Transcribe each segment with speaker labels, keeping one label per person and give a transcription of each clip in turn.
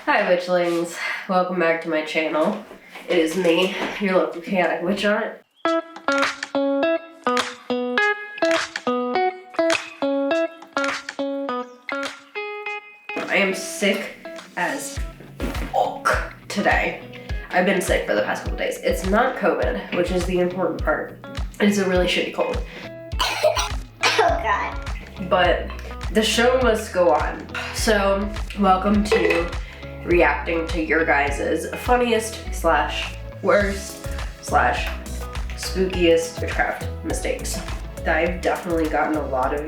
Speaker 1: Hi witchlings, welcome back to my channel. It is me, your local chaotic witch on it. I am sick as fuck today. I've been sick for the past couple days. It's not COVID, which is the important part. It's a really shitty cold.
Speaker 2: Oh God.
Speaker 1: But the show must go on. So, welcome to reacting to your guys' funniest / worst / spookiest witchcraft mistakes. I've definitely gotten a lot of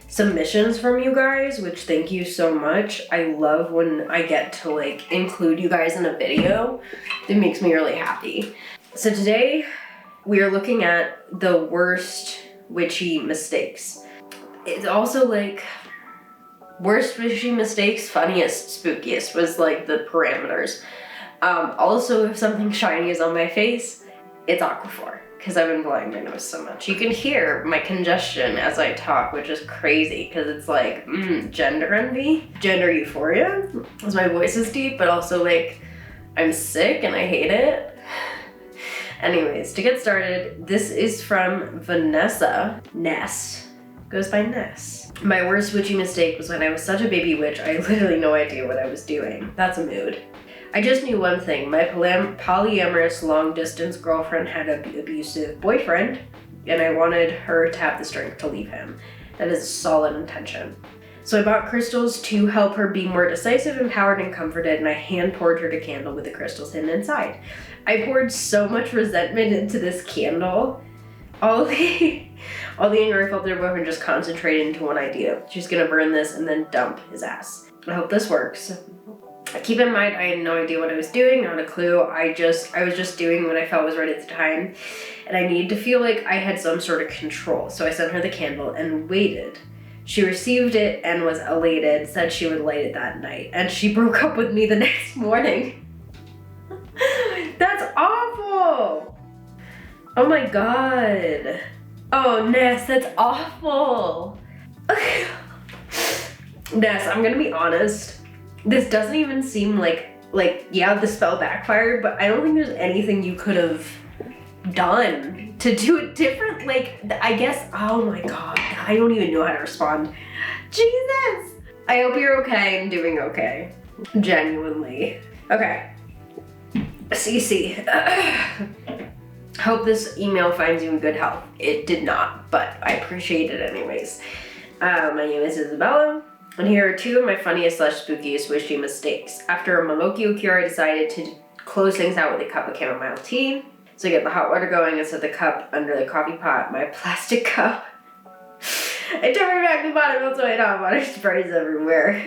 Speaker 1: submissions from you guys, which thank you so much. I love when I get to like include you guys in a video. It makes me really happy. So today we are looking at the worst witchy mistakes. It's also like worst witchy mistakes, funniest, spookiest was like the parameters. Also, if something shiny is on my face, it's Aquaphor, because I've been blowing my nose so much. You can hear my congestion as I talk, which is crazy, because it's like, gender envy, gender euphoria, as my voice is deep, but also like, I'm sick and I hate it. Anyways, to get started, this is from Vanessa Ness. Goes by Ness. My worst witchy mistake was when I was such a baby witch, I had literally no idea what I was doing. That's a mood. I just knew one thing. My polyamorous long-distance girlfriend had an abusive boyfriend, and I wanted her to have the strength to leave him. That is a solid intention. So I bought crystals to help her be more decisive, empowered, and comforted, and I hand-poured her the candle with the crystals hidden inside. I poured so much resentment into this candle. All the anger I felt their boyfriend just concentrated into one idea. She's gonna burn this and then dump his ass. I hope this works. Keep in mind, I had no idea what I was doing, not a clue. I was just doing what I felt was right at the time, and I needed to feel like I had some sort of control. So I sent her the candle and waited. She received it and was elated, said she would light it that night, and she broke up with me the next morning. That's awful! Oh my God. Oh, Ness, that's awful. Ness, I'm gonna be honest. This doesn't even seem like, yeah, the spell backfired, but I don't think there's anything you could have done to do it different. Like, I guess, oh my God, I don't even know how to respond. Jesus. I hope you're okay and doing okay. Genuinely. Okay. CC. Hope this email finds you in good health. It did not, but I appreciate it anyways. My name is Isabella, and here are two of my funniest / spookiest witchy mistakes. After a Malocchio cure, I decided to close things out with a cup of chamomile tea. So I get the hot water going and set the cup under the coffee pot, my plastic cup. I turn my back to the bottom, that's why hot water sprays everywhere.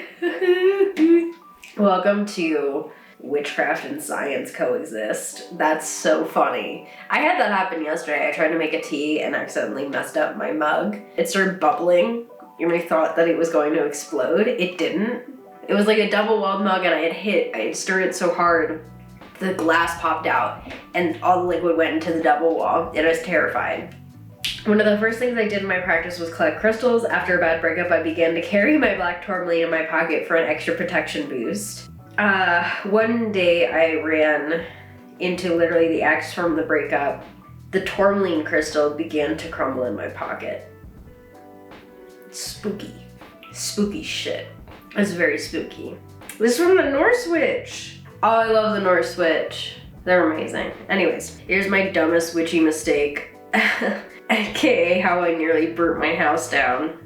Speaker 1: Welcome to Witchcraft and Science Coexist. That's so funny. I had that happen yesterday. I tried to make a tea and accidentally messed up my mug. It started bubbling. You may have thought that it was going to explode. It didn't. It was like a double-walled mug, and I had stirred it so hard, the glass popped out and all the liquid went into the double wall, and I was terrified. One of the first things I did in my practice was collect crystals. After a bad breakup, I began to carry my black tourmaline in my pocket for an extra protection boost. One day I ran into literally the axe from the breakup. The tourmaline crystal began to crumble in my pocket. Spooky. Spooky shit. It's very spooky. This is from the Norse Witch. Oh, I love the Norse Witch. They're amazing. Anyways, here's my dumbest witchy mistake. AKA how I nearly burnt my house down.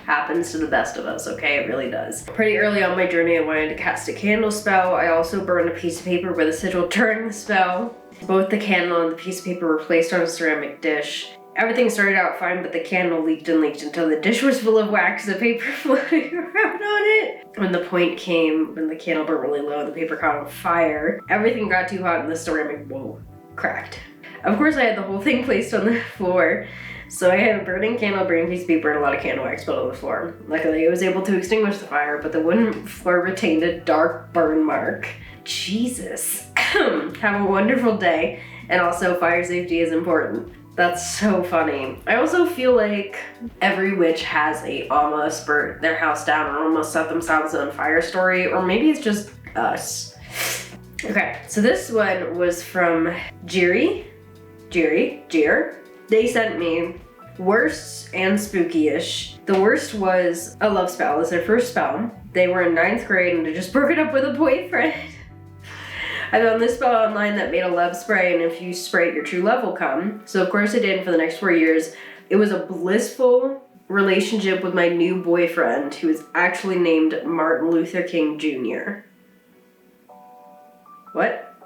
Speaker 1: Happens to the best of us, okay? It really does. Pretty early on my journey, I wanted to cast a candle spell. I also burned a piece of paper with a sigil during the spell. Both the candle and the piece of paper were placed on a ceramic dish. Everything started out fine, but the candle leaked and leaked until the dish was full of wax and paper floating around on it. When the point came, when the candle burned really low and the paper caught on fire, everything got too hot and the ceramic bowl cracked. Of course, I had the whole thing placed on the floor. So I had a burning candle, burning piece of paper, and a lot of candle wax spilled on the floor. Luckily, I was able to extinguish the fire, but the wooden floor retained a dark burn mark. Jesus. Have a wonderful day, and also fire safety is important. That's so funny. I also feel like every witch has a almost burnt their house down or almost set themselves on fire story, or maybe it's just us. Okay, so this one was from Jeer. They sent me worst and spooky-ish. The worst was a love spell. It was their first spell. They were in 9th grade and had just broken up with a boyfriend. I found this spell online that made a love spray, and if you spray it, your true love will come. So of course I did for the next 4 years. It was a blissful relationship with my new boyfriend, who is actually named Martin Luther King Jr. What?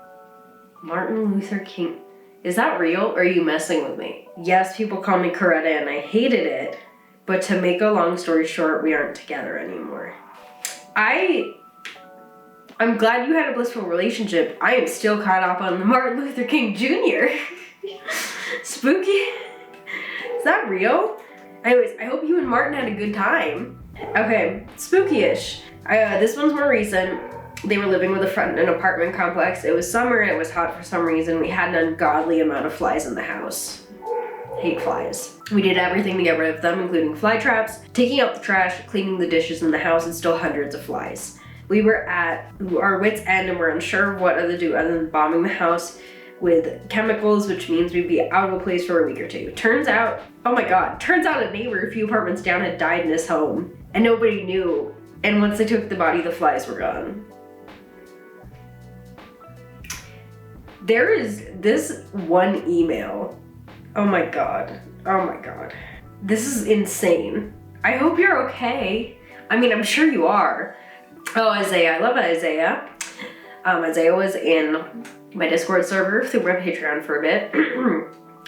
Speaker 1: Martin Luther King. Is that real, or are you messing with me? Yes, people call me Coretta, and I hated it. But to make a long story short, we aren't together anymore. I'm glad you had a blissful relationship. I am still caught up on the Martin Luther King Jr. Spooky? Is that real? Anyways, I hope you and Martin had a good time. Okay, spooky-ish. This one's more recent. They were living with a friend in an apartment complex. It was summer and it was hot for some reason. We had an ungodly amount of flies in the house. Hate flies. We did everything to get rid of them, including fly traps, taking out the trash, cleaning the dishes in the house, and still hundreds of flies. We were at our wits' end and we're unsure of what to do other than bombing the house with chemicals, which means we'd be out of a place for a week or two. Turns out, oh my God, turns out a neighbor a few apartments down had died in his home and nobody knew. And once they took the body, the flies were gone. There is this one email. Oh my God. Oh my God. This is insane. I hope you're okay. I mean, I'm sure you are. Oh, Isaiah. I love Isaiah. Isaiah was in my Discord server through my Patreon for a bit.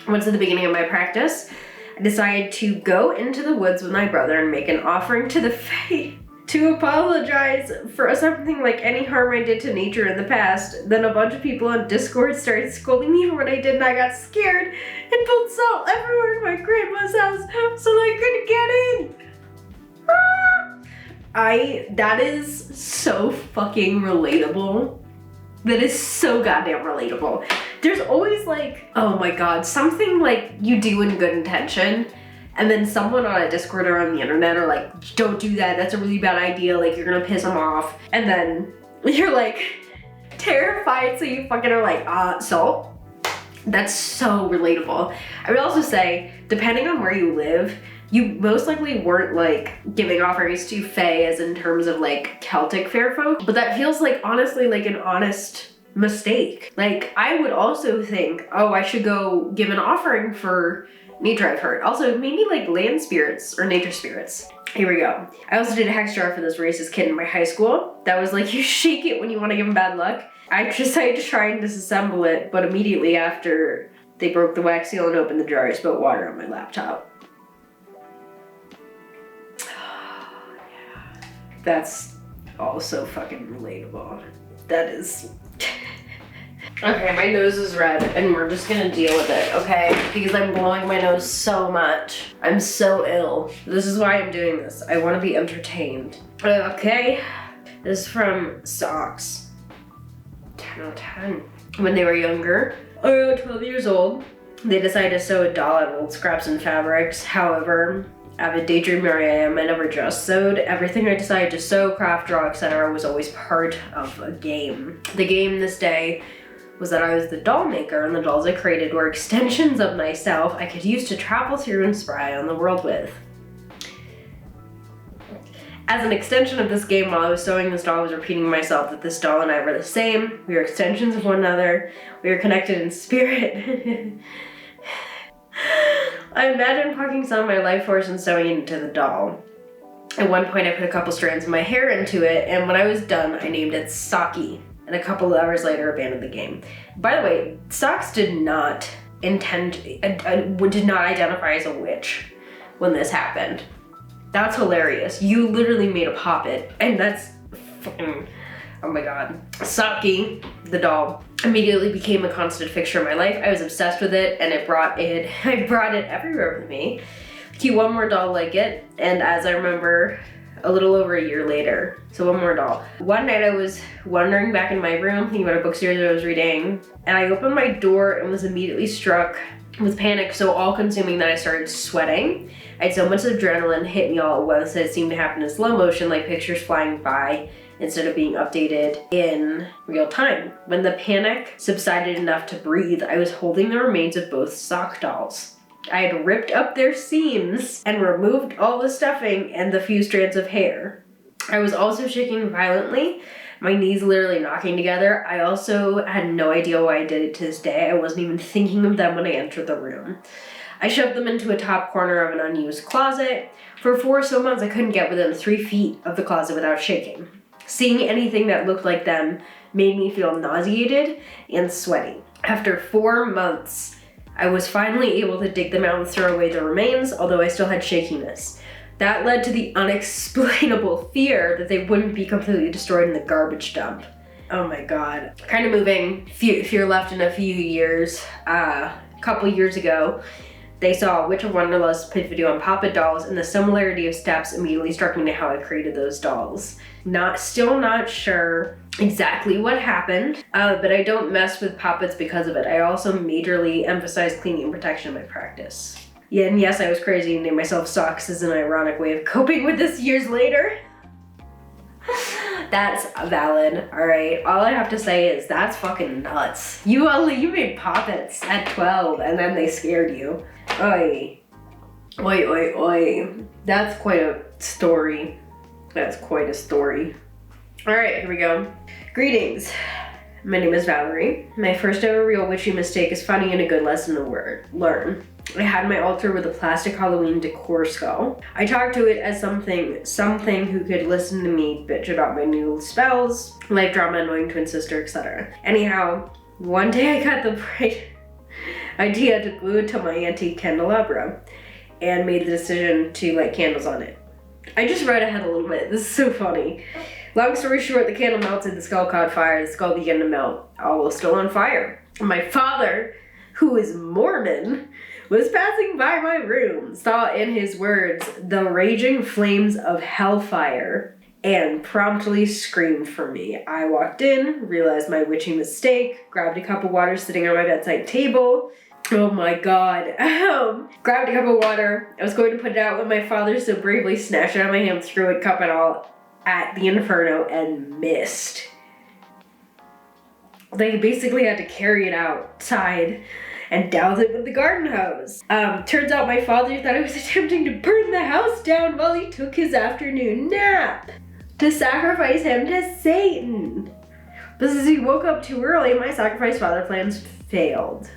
Speaker 1: Once at the beginning of my practice, I decided to go into the woods with my brother and make an offering to the fae to apologize for something like any harm I did to nature in the past. Then a bunch of people on Discord started scolding me for what I did, and I got scared and pulled salt everywhere in my grandma's house so I couldn't get in. That is so fucking relatable. That is so goddamn relatable. There's always like, oh my God, something like you do in good intention, and then someone on a Discord or on the internet are like, don't do that, that's a really bad idea, like you're gonna piss them off. And then you're like terrified, so you fucking are like, salt? That's so relatable. I would also say, depending on where you live, you most likely weren't like giving offerings to fae as in terms of like Celtic fair folk, but that feels like honestly like an honest mistake. Like I would also think, oh, I should go give an offering for nature I've heard. Also maybe like land spirits or nature spirits. Here we go. I also did a hex jar for this racist kid in my high school. That was like, you shake it when you want to give him bad luck. I decided to try and disassemble it, but immediately after they broke the wax seal and opened the jar, I spilled water on my laptop. That's also fucking relatable. That is... Okay, my nose is red and we're just gonna deal with it, okay? Because I'm blowing my nose so much. I'm so ill. This is why I'm doing this. I want to be entertained. Okay, this is from Socks. 10 out of 10. When they were younger, 12 years old, they decided to sew a doll out of old scraps and fabrics. However, avid daydreamer I am, I never just sewed. Everything I decided to sew, craft, draw, etc. was always part of a game. The game this day was that I was the doll maker, and the dolls I created were extensions of myself I could use to travel through and spy on the world with. As an extension of this game, while I was sewing this doll, I was repeating to myself that this doll and I were the same. We were extensions of one another. We were connected in spirit. I imagined parking some of my life force and sewing it into the doll. At one point I put a couple strands of my hair into it, and when I was done I named it Saki, and a couple of hours later abandoned the game. By the way, Socks did not identify as a witch when this happened. That's hilarious. You literally made a puppet, and that's fucking, oh my God. Saki, the doll, immediately became a constant fixture in my life. I was obsessed with it, and I brought it everywhere with me. Keep one more doll like it, and as I remember, a little over a year later, so one more doll. One night I was wandering back in my room, thinking about a book series I was reading, and I opened my door and was immediately struck was panic so all-consuming that I started sweating. I had so much adrenaline hit me all at once that it seemed to happen in slow motion, like pictures flying by instead of being updated in real time. When the panic subsided enough to breathe, I was holding the remains of both sock dolls. I had ripped up their seams and removed all the stuffing and the few strands of hair. I was also shaking violently, my knees literally knocking together. I also had no idea why I did it to this day. I wasn't even thinking of them when I entered the room. I shoved them into a top corner of an unused closet. For 4 or so months, I couldn't get within 3 feet of the closet without shaking. Seeing anything that looked like them made me feel nauseated and sweaty. After 4 months, I was finally able to dig them out and throw away the remains, although I still had shakiness. That led to the unexplainable fear that they wouldn't be completely destroyed in the garbage dump. Oh my god. Kind of moving, fear left in a few years. A couple years ago, they saw a Witch of Wonderlust pit video on Pop-It dolls, and the similarity of steps immediately struck me to how I created those dolls. Still not sure exactly what happened, but I don't mess with Pop-Its because of it. I also majorly emphasize cleaning and protection in my practice. Yeah, and yes, I was crazy and named myself Socks as an ironic way of coping with this years later. That's valid, alright? All I have to say is that's fucking nuts. You made Pop-Its at 12 and then they scared you. Oi. Oi, oi, oi. That's quite a story. That's quite a story. Alright, here we go. Greetings. My name is Valerie. My first ever real witchy mistake is funny and a good lesson to learn. I had my altar with a plastic Halloween decor skull. I talked to it as something who could listen to me bitch about my new spells, life drama, annoying twin sister, etc. Anyhow, one day I got the bright idea to glue it to my antique candelabra and made the decision to light candles on it. I just read ahead a little bit. This is so funny. Long story short, the candle melted, the skull caught fire, the skull began to melt, all was still on fire. My father, who is Mormon, was passing by my room, saw in his words, the raging flames of hellfire, and promptly screamed for me. I walked in, realized my witchy mistake, grabbed a cup of water sitting on my bedside table. Oh my god. Grabbed a cup of water. I was going to put it out when my father so bravely snatched it out of my hand, threw it, cup and all, at the inferno and missed. They basically had to carry it outside and douse it with the garden hose. Turns out my father thought I was attempting to burn the house down while he took his afternoon nap to sacrifice him to Satan. But since he woke up too early, my sacrifice father plans failed.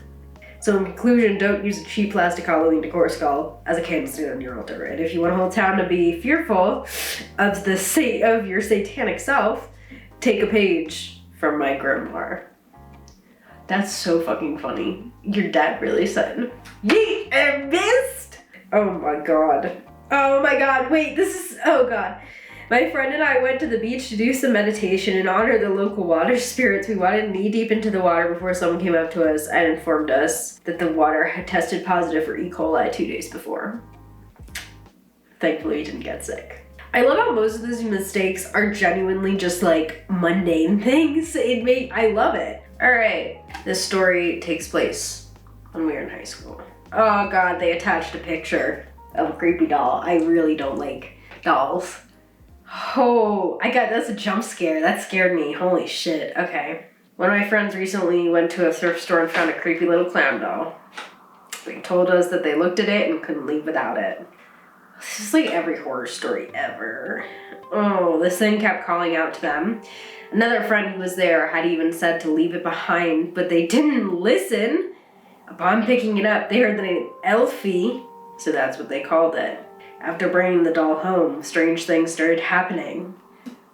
Speaker 1: So in conclusion, don't use a cheap plastic Halloween decor skull as a candlestick on your altar. And if you want the whole town to be fearful of your satanic self, take a page from my grimoire. That's so fucking funny. Your dad really said, "Yeet and missed!" Oh my god. Oh my god, wait, oh god. My friend and I went to the beach to do some meditation and honor the local water spirits. We waded knee deep into the water before someone came up to us and informed us that the water had tested positive for E. coli 2 days before. Thankfully, we didn't get sick. I love how most of these mistakes are genuinely just like mundane things. I love it. All right, this story takes place when we were in high school. Oh god, they attached a picture of a creepy doll. I really don't like dolls. Oh, that's a jump scare. That scared me. Holy shit. Okay. One of my friends recently went to a thrift store and found a creepy little clown doll. They told us that they looked at it and couldn't leave without it. This is like every horror story ever. Oh, this thing kept calling out to them. Another friend who was there had even said to leave it behind, but they didn't listen. Upon picking it up, they heard the name Elfie, so that's what they called it. After bringing the doll home, strange things started happening.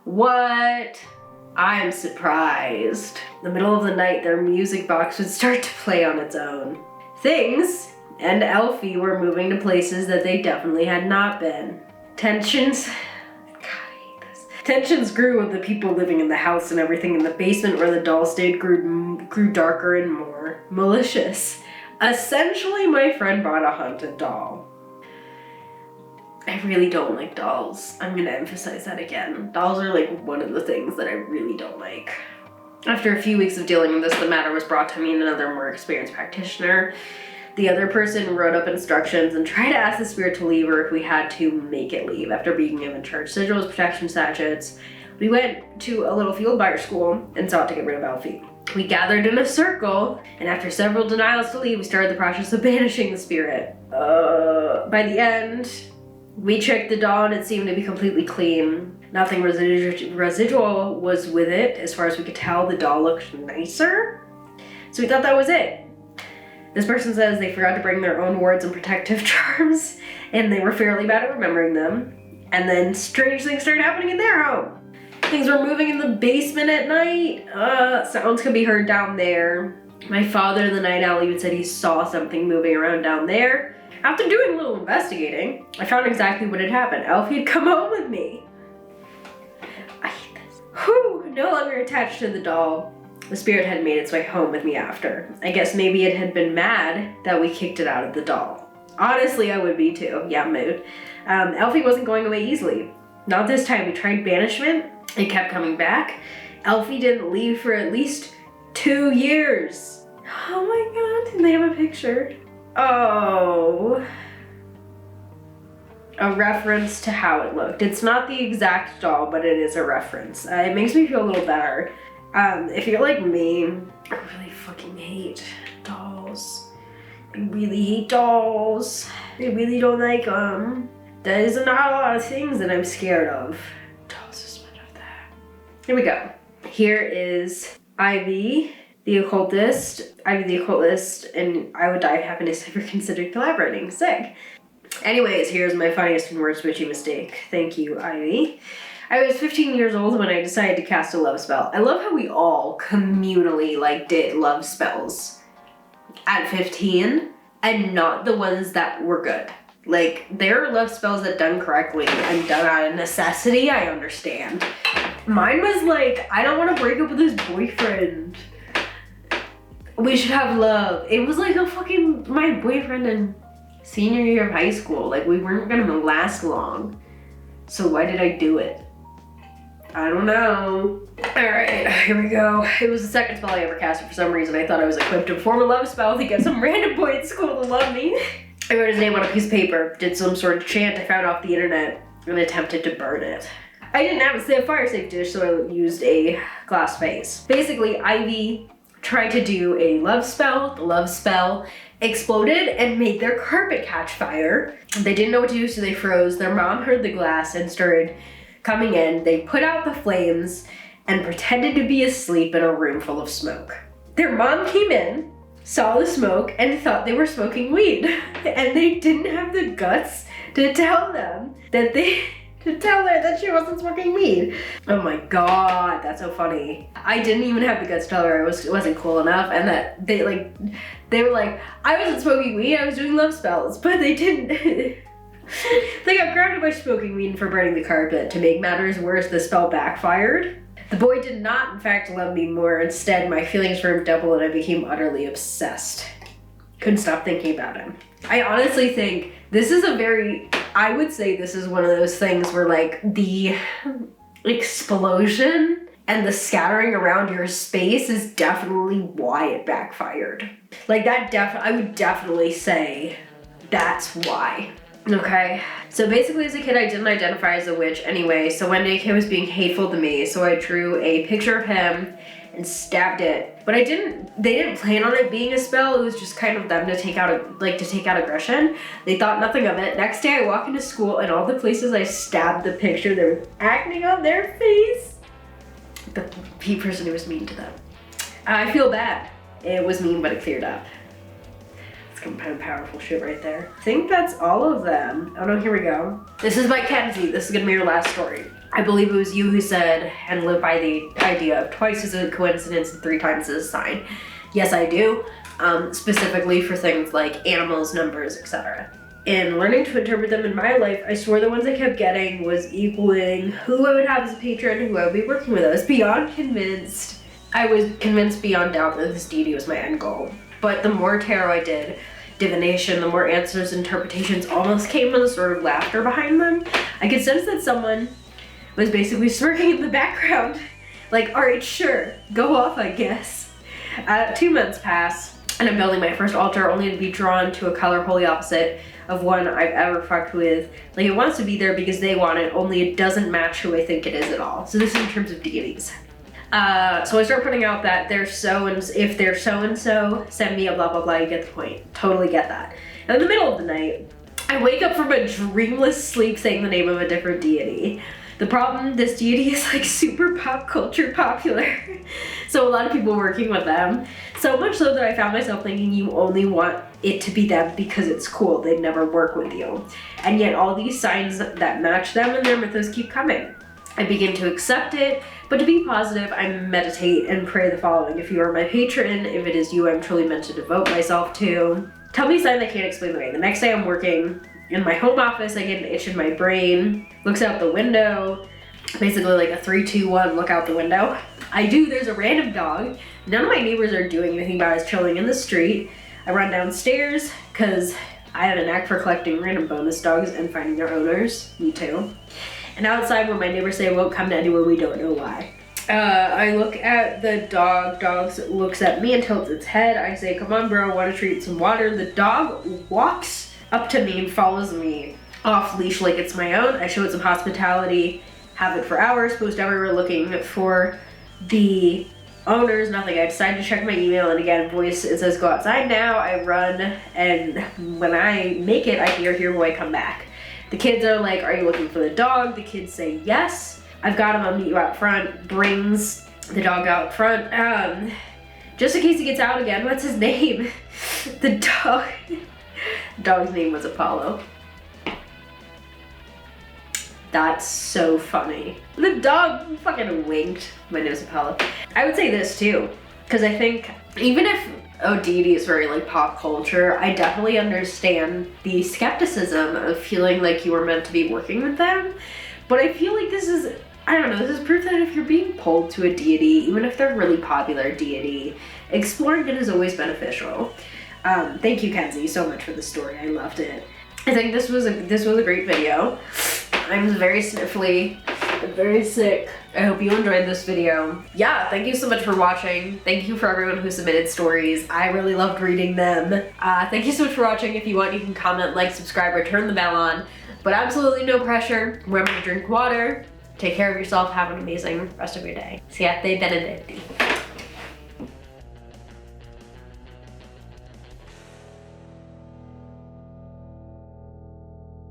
Speaker 1: What? I'm surprised. In the middle of the night, their music box would start to play on its own. Things and Elfie were moving to places that they definitely had not been. Tensions grew with the people living in the house, and everything in the basement where the doll stayed grew darker and more malicious. Essentially, my friend bought a haunted doll. I really don't like dolls. I'm gonna emphasize that again. Dolls are like one of the things that I really don't like. After a few weeks of dealing with this, the matter was brought to me and another more experienced practitioner. The other person wrote up instructions and tried to ask the spirit to leave, or if we had to make it leave after being given church sigils, protection sachets. We went to a little field by our school and sought to get rid of Alfie. We gathered in a circle, and after several denials to leave, we started the process of banishing the spirit. By the end, we checked the doll and it seemed to be completely clean. Nothing residual was with it. As far as we could tell, the doll looked nicer. So we thought that was it. This person says they forgot to bring their own wards and protective charms, and they were fairly bad at remembering them. And then strange things started happening in their home. Things were moving in the basement at night. Sounds could be heard down there. My father, the night owl, even said he saw something moving around down there. After doing a little investigating, I found exactly what had happened. Alfie had come home with me. I hate this. Whew, no longer attached to the doll. The spirit had made its way home with me after. I guess maybe it had been mad that we kicked it out of the doll. Honestly, I would be too. Yeah, mood. Alfie wasn't going away easily. Not this time. We tried banishment. It kept coming back. Alfie didn't leave for at least 2 years. Oh my god, and they have a picture. Oh. A reference to how it looked. It's not the exact doll, but it is a reference. It makes me feel a little better. If you're like me, I really fucking hate dolls. I really hate dolls. I really don't like them. There's not a lot of things that I'm scared of. Dolls is one of that. Here we go. Here is Ivy, the occultist. Ivy the occultist, and I would die of happiness if we considered collaborating. Sick. Anyways, here's my funniest and worst witchy mistake. Thank you, Ivy. I was 15 years old when I decided to cast a love spell. I love how we all communally did love spells at 15 and not the ones that were good. There are love spells that done correctly and done out of necessity, I understand. Mine was I don't want to break up with this boyfriend. We should have love. It was a fucking, my boyfriend in senior year of high school. We weren't gonna last long. So why did I do it? I don't know. Alright, here we go. It was the second spell I ever cast, and for some reason I thought I was equipped to perform a love spell to get some random boy at school to love me. I wrote his name on a piece of paper, did some sort of chant I found off the internet, and attempted to burn it. I didn't have a fire safe dish, so I used a glass vase. Basically, Ivy tried to do a love spell. The love spell exploded and made their carpet catch fire. They didn't know what to do, so they froze. Their mom heard the glass and started coming in. They put out the flames and pretended to be asleep in a room full of smoke. Their mom came in, saw the smoke, and thought they were smoking weed. And they didn't have the guts to tell them that to tell her that she wasn't smoking weed. Oh my god, that's so funny. I didn't even have the guts to tell her it wasn't cool enough, and that they were like, I wasn't smoking weed, I was doing love spells, but they didn't. They got grounded by smoking weed for burning the carpet. To make matters worse, the spell backfired. The boy did not, in fact, love me more. Instead, my feelings for him doubled and I became utterly obsessed. Couldn't stop thinking about him. I honestly think this is I would say this is one of those things where the explosion and the scattering around your space is definitely why it backfired. I would definitely say that's why. Okay, so basically as a kid I didn't identify as a witch anyway, so one day a kid was being hateful to me, so I drew a picture of him and stabbed it. But they didn't plan on it being a spell, it was just kind of them to take out aggression. They thought nothing of it. Next day I walk into school and all the places I stabbed the picture, there was acne on their face. The person who was mean to them. I feel bad. It was mean, but it cleared up. Some kind of powerful shit right there. I think that's all of them. Oh no, here we go. This is by Kenzie. This is gonna be your last story. I believe it was you who said and lived by the idea of twice is a coincidence and 3 times is a sign. Yes, I do. Specifically for things like animals, numbers, etc. In learning to interpret them in my life, I swore the ones I kept getting was equaling who I would have as a patron and who I would be working with. I was beyond convinced. I was convinced beyond doubt that this deity was my end goal. But the more tarot I did, divination, the more answers and interpretations almost came with a sort of laughter behind them. I could sense that someone was basically smirking in the background. All right, sure, go off, I guess. 2 months pass. and I'm building my first altar only to be drawn to a color wholly opposite of one I've ever fucked with. Like, it wants to be there because they want it, only it doesn't match who I think it is at all. So this is in terms of deities. So I start putting out that if they're so-and-so, send me a blah, blah, blah, you get the point. Totally get that. And in the middle of the night, I wake up from a dreamless sleep saying the name of a different deity. The problem, this deity is like super pop culture popular. So a lot of people working with them. So much so that I found myself thinking you only want it to be them because it's cool. They'd never work with you. And yet all these signs that match them and their mythos keep coming. I begin to accept it, but to be positive, I meditate and pray the following. If you are my patron, if it is you I'm truly meant to devote myself to, tell me a sign that can't explain away. The next day I'm working in my home office, I get an itch in my brain, looks out the window, basically like a 3, 2, 1, look out the window. There's a random dog. None of my neighbors are doing anything about it. It's chilling in the street. I run downstairs because I have a knack for collecting random bonus dogs and finding their owners. Me too. And outside where my neighbors say won't come to anywhere, we don't know why. I look at the dog. Dog looks at me and tilts its head. I say, come on bro, want to treat some water. The dog walks up to me and follows me off leash like it's my own. I show it some hospitality, have it for hours, post everywhere looking for the owners, nothing. I decide to check my email, and again, voice, it says go outside now. I run, and when I make it, I hear, here boy, come back. The kids are like, are you looking for the dog? The kids say yes. I've got him, I'll meet you out front. Brings the dog out front. Just in case he gets out again, what's his name? The dog's name was Apollo. That's so funny. The dog fucking winked. My name is Apollo. I would say this too, because I think even if deity is very like pop culture, I definitely understand the skepticism of feeling like you were meant to be working with them. But I feel like this is proof that if you're being pulled to a deity, even if they're a really popular deity, exploring it is always beneficial. Thank you, Kenzie, so much for the story. I loved it. I think this was a great video. I'm very sniffly, I'm very sick. I hope you enjoyed this video. Yeah, thank you so much for watching. Thank you for everyone who submitted stories. I really loved reading them. Thank you so much for watching. If you want, you can comment, like, subscribe, or turn the bell on. But absolutely no pressure. Remember to drink water. Take care of yourself. Have an amazing rest of your day. Siate Benedetti.